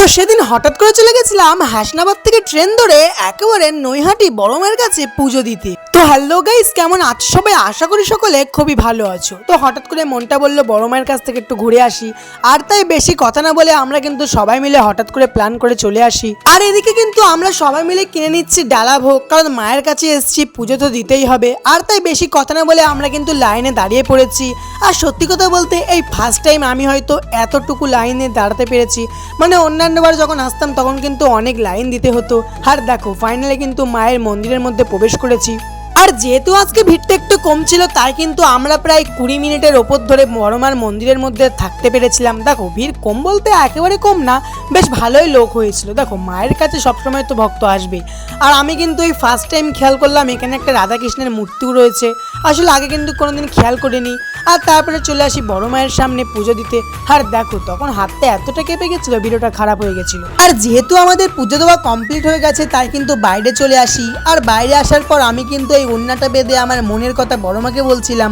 তো সেদিন হঠাৎ করে চলে গেছিলাম হাসনাবাদ থেকে ট্রেন ধরে একেবারে নৈহাটি বড় মায়ের কাছে পুজো দিতে। তো হ্যালো গাইস, কেমন আছো সবাই? আশা করি সকলে খুবই ভালো আছো। তো হঠাৎ করে মনটা বললো বড় মায়ের কাছ থেকে একটু ঘুরে আসি, আর তাই বেশি কথা না বলে আমরা কিন্তু সবাই মিলে হঠাৎ করে প্ল্যান করে চলে আসি। আর এদিকে কিন্তু আমরা সবাই মিলে কিনে নিচ্ছি ডালা ভোগ, কারণ মায়ের কাছে এসেছি, পুজো তো দিতেই হবে। আর তাই বেশি কথা না বলে আমরা কিন্তু লাইনে দাঁড়িয়ে পড়েছি। আর সত্যি কথা বলতে এই ফার্স্ট টাইম আমি হয়তো এতটুকু লাইনে দাঁড়াতে পেরেছি। মানে অন্যান্যবার যখন আসতাম তখন কিন্তু অনেক লাইন দিতে হতো। আর দেখো ফাইনালি কিন্তু মায়ের মন্দিরের মধ্যে প্রবেশ করেছি। আর যেহেতু আজকে ভিড়টা একটু কম ছিল তাই কিন্তু আমরা প্রায় 20 মিনিটের ওপর ধরে বড়মার মন্দিরের মধ্যে থাকতে পেরেছিলাম। দেখো ভিড় কম বলতে একেবারে কম না, বেশ ভালোই লোক হয়েছিল। দেখো মায়ের কাছে সবসময় তো ভক্ত আসবে। আর আমি কিন্তু এই ফার্স্ট টাইম খেয়াল করলাম এখানে একটা রাধাকৃষ্ণের মূর্তিও রয়েছে। আসলে আগে কিন্তু কোনোদিন খেয়াল করিনি। আর তারপরে চলে আসি বড় মায়ের সামনে পুজো দিতে। আর দেখো তখন হাতটা এতটা কেঁপে গেছিলো, ভিডিওটা খারাপ হয়ে গেছিলো। আর যেহেতু আমাদের পুজো দেওয়া কমপ্লিট হয়ে গেছে তাই কিন্তু বাইরে চলে আসি। আর বাইরে আসার পর আমি কিন্তু এই ওড়নাটা বেঁধে আমার মনের কথা বড় মাকে বলছিলাম।